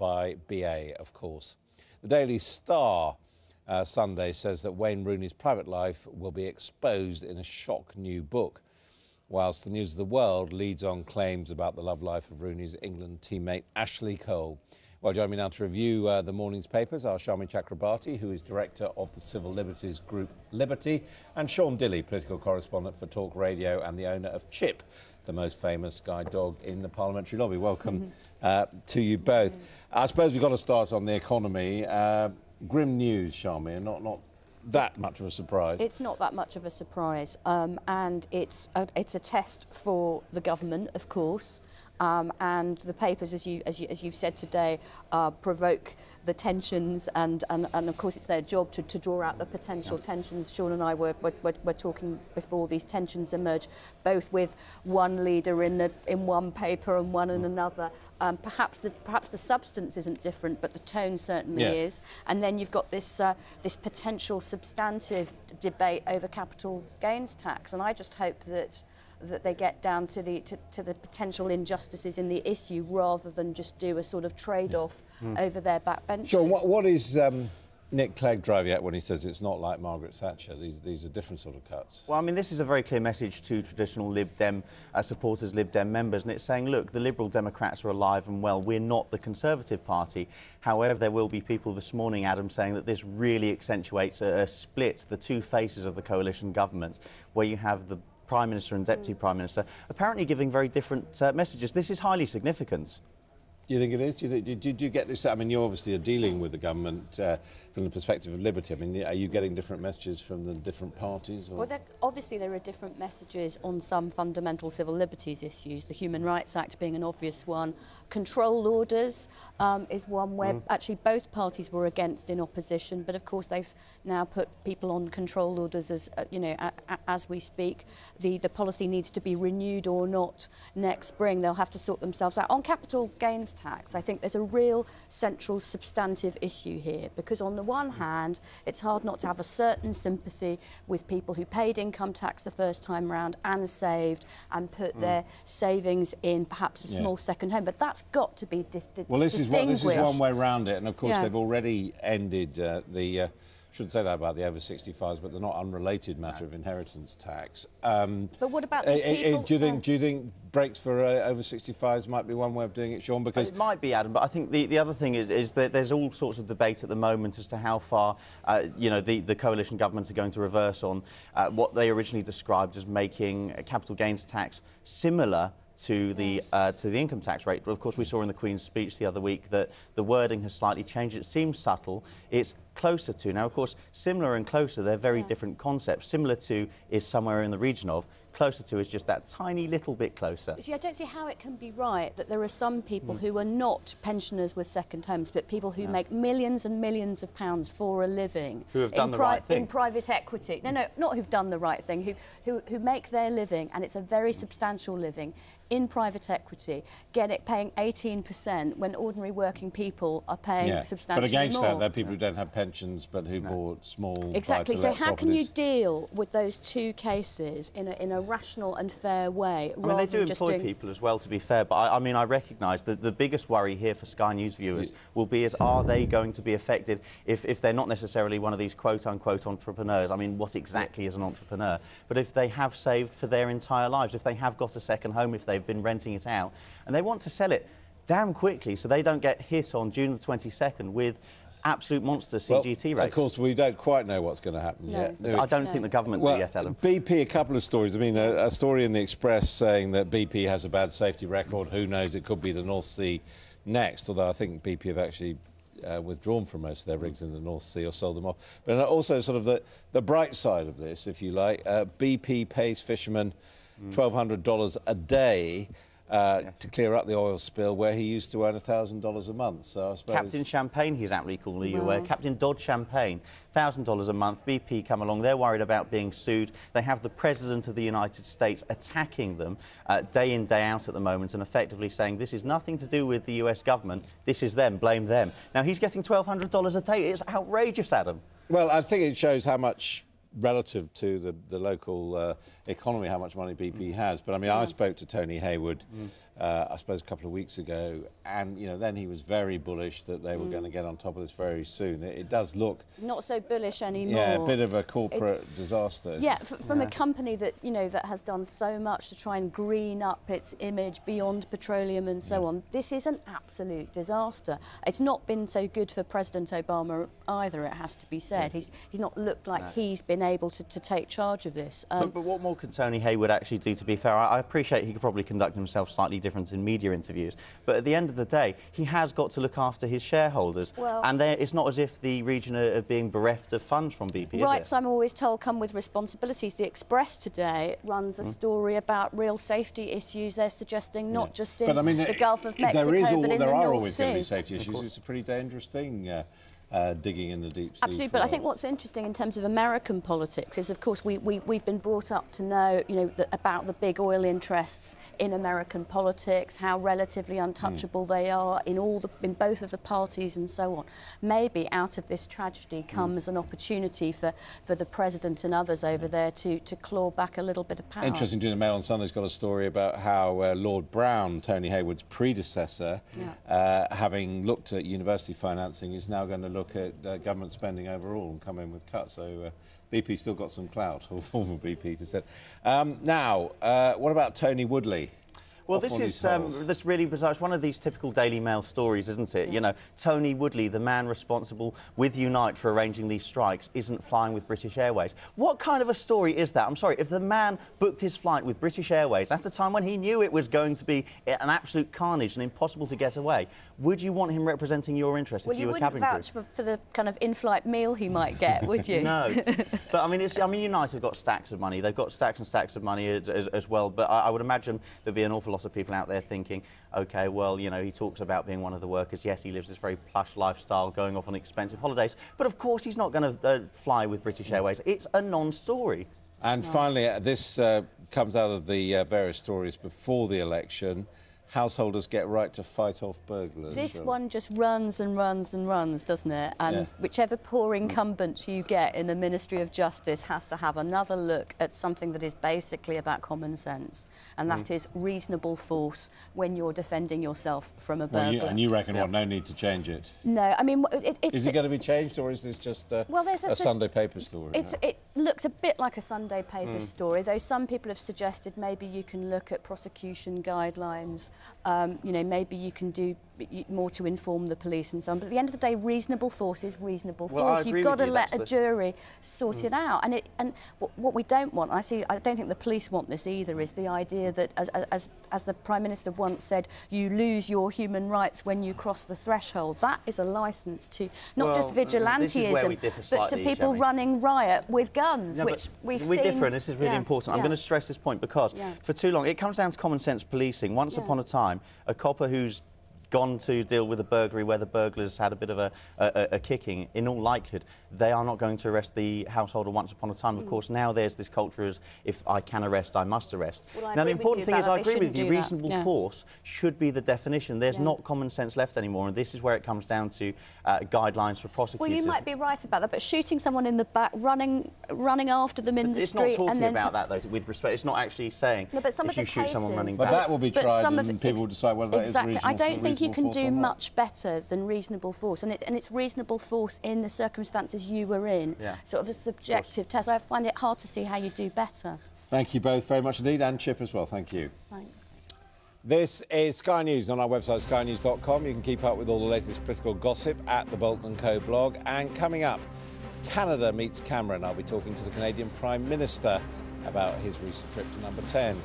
by BA, of course. The Daily Star Sunday says that Wayne Rooney's private life will be exposed in a shock new book, whilst the News of the World leads on claims about the love life of Rooney's England teammate Ashley Cole. Well, join me now to review the morning's papers are Shami Chakrabarti, who is director of the civil liberties group Liberty, and Sean Dilley, political correspondent for Talk Radio and the owner of Chip, the most famous guide dog in the parliamentary lobby. Welcome to you both. I suppose we've got to start on the economy. Grim news, Shami, and not that much of a surprise. It's not that much of a surprise, and it's a test for the government, of course. And the papers, as you've said today, provoke the tensions, and of course it's their job to draw out the potential tensions. Sean and I were talking before these tensions emerge, both with one leader in one paper and one in another. Perhaps the substance isn't different, but the tone certainly is. And then you've got this potential substantive debate over capital gains tax, and I just hope that they get down to the potential injustices in the issue rather than just do a sort of trade-off over their backbenches. Sure. What is Nick Clegg driving at when he says it's not like Margaret Thatcher? These are different sort of cuts. Well, I mean, this is a very clear message to traditional Lib Dem supporters, Lib Dem members, and it's saying, look, the Liberal Democrats are alive and well. We're not the Conservative Party. However, there will be people this morning, Adam, saying that this really accentuates a split, the two faces of the coalition government, where you have the Prime Minister and Deputy Prime Minister apparently giving very different messages. This is highly significant. Do you think it is? Do you get this? I mean, you obviously are dealing with the government from the perspective of Liberty. I mean, are you getting different messages from the different parties? Or? Well, obviously there are different messages on some fundamental civil liberties issues, the Human Rights Act being an obvious one. Control orders is one where actually both parties were against in opposition, but of course they've now put people on control orders as, as we speak. The policy needs to be renewed or not next spring. They'll have to sort themselves out. On capital gains tax, I think there's a real central substantive issue here, because on the one hand it's hard not to have a certain sympathy with people who paid income tax the first time round and saved and put their savings in perhaps a small second home, but that's got to be distinguished. Well, this is one way round it, and of course they've already ended the shouldn't say that about the over 65s, but the not unrelated matter of inheritance tax. But what about these people? Do you think breaks for over 65s might be one way of doing it, Sean? Because it might be, Adam, but I think the other thing is that there's all sorts of debate at the moment as to how far the coalition governments are going to reverse on what they originally described as making a capital gains tax similar to the income tax rate. But of course we saw in the Queen's speech the other week that the wording has slightly changed. It seems subtle. It's closer to. Now, of course, similar and closer, they're very different concepts. Similar to is somewhere in the region of. Closer to is just that tiny little bit closer. See, I don't see how it can be right that there are some people who are not pensioners with second homes, but people who make millions and millions of pounds for a living. Who have done the right thing. In private equity. No, not who've done the right thing, who make their living, and it's a very substantial living, in private equity, paying 18% when ordinary working people are paying substantially more. But against that, there are people who don't have pensions but who bought small Exactly. So how can you properties. deal with those two cases in a rational and fair way? I mean, they do employ people as well, to be fair, but I mean, I recognise that the biggest worry here for Sky News viewers will be are they going to be affected if they're not necessarily one of these quote-unquote entrepreneurs? I mean, what exactly is an entrepreneur? But if they have saved for their entire lives, if they have got a second home, if they've been renting it out, and they want to sell it damn quickly so they don't get hit on June the 22nd with absolute monster CGT rates. Of course, we don't quite know what's going to happen yet. I don't think the government will yet, Adam. BP, a couple of stories. I mean, a story in the Express saying that BP has a bad safety record. Who knows? It could be the North Sea next, although I think BP have actually withdrawn from most of their rigs in the North Sea or sold them off. But also sort of the bright side of this, if you like, BP pays fishermen $1,200 a day to clear up the oil spill where he used to earn $1,000 a month. So I suppose Captain Champagne, he's aptly called, are you aware? Captain Dodd Champagne, $1,000 a month. BP come along, they're worried about being sued. They have the President of the United States attacking them day in, day out at the moment and effectively saying this is nothing to do with the US government, this is them, blame them. Now, he's getting $1,200 a day. It's outrageous, Adam. Well, I think it shows how much relative to the local economy, how much money BP has. But I mean, I spoke to Tony Hayward I suppose a couple of weeks ago, and then he was very bullish that they were going to get on top of this very soon. It does look not so bullish anymore. Yeah, a bit of a corporate disaster. Yeah, from a company that that has done so much to try and green up its image beyond petroleum and so on. This is an absolute disaster. It's not been so good for President Obama either, it has to be said. He's not looked like he's been able to take charge of this. But what more can Tony Hayward actually do, to be fair? I appreciate he could probably conduct himself slightly different in media interviews, but at the end of the day, he has got to look after his shareholders. Well, and it's not as if the region are being bereft of funds from BP, rights, is it? I'm always told, come with responsibilities. The Express today runs a story about real safety issues. They're suggesting not just in the Gulf of Mexico, but in the North Sea. There are always going to be safety issues. It's a pretty dangerous thing. Digging in the deep sea. Absolutely, but I think what's interesting in terms of American politics is, of course, we've been brought up to know, about the big oil interests in American politics, how relatively untouchable they are in both of the parties and so on. Maybe out of this tragedy comes an opportunity for the president and others over there to claw back a little bit of power. Interesting, the Mail on Sunday's got a story about how Lord Brown, Tony Hayward's predecessor, having looked at university financing, is now going to look at government spending overall and come in with cuts. So BP still got some clout, or former BP to said. Now, what about Tony Woodley? Well, this is really bizarre. It's one of these typical Daily Mail stories, isn't it? Yeah. Tony Woodley, the man responsible with Unite for arranging these strikes, isn't flying with British Airways. What kind of a story is that? I'm sorry, if the man booked his flight with British Airways at a time when he knew it was going to be an absolute carnage and impossible to get away, would you want him representing your interests if you were cabin crew? Well, you wouldn't vouch for the kind of in-flight meal he might get, would you? No. But I mean, Unite have got stacks of money. They've got stacks and stacks of money as well. But I would imagine there'd be an awful lot of people out there thinking, OK, well, he talks about being one of the workers. Yes, he lives this very plush lifestyle, going off on expensive holidays. But of course, he's not going to fly with British Airways. It's a non-story. And finally, this comes out of the various stories before the election. Householders get right to fight off burglars. This one just runs and runs and runs, doesn't it? And whichever poor incumbent you get in the Ministry of Justice has to have another look at something that is basically about common sense, and that is reasonable force when you're defending yourself from a burglar. And you reckon, no need to change it? No, I mean, is it going to be changed, or is this just a Sunday paper story? It looks a bit like a Sunday paper story, though some people have suggested maybe you can look at prosecution guidelines. Maybe you can do more to inform the police and so on. But at the end of the day, reasonable force is reasonable force. You've got to let a jury sort it out. And what we don't want, I don't think the police want this either, is the idea that, as the Prime Minister once said, you lose your human rights when you cross the threshold. That is a licence to not just vigilantism, but to people running riot with guns, which we've seen. We're different. This is really important. I'm going to stress this point because for too long, it comes down to common sense policing. Once upon a time, a copper who's gone to deal with a burglary where the burglars had a bit of a kicking, in all likelihood, they are not going to arrest the householder once upon a time. Of course, now there's this culture as if I can arrest, I must arrest. Well, now, the important thing is, I agree with you, reasonable force should be the definition. There's not common sense left anymore, and this is where it comes down to guidelines for prosecutors. Well, you might be right about that, but shooting someone in the back, running after them in the street... It's not talking about that, though, with respect. It's not actually saying if you shoot someone running back. But that will be tried and people will decide whether that is reasonable force. I don't think you can do much better than reasonable force, and it's reasonable force in the circumstances you were in. Sort of a subjective test. I find it hard to see how you do better. Thank you both very much indeed, and Chip as well. Thank you. Thanks. This is Sky News. On our website, skynews.com. You can keep up with all the latest political gossip at the Boulton & Co blog. And coming up, Canada meets Cameron. I'll be talking to the Canadian Prime Minister about his recent trip to number 10.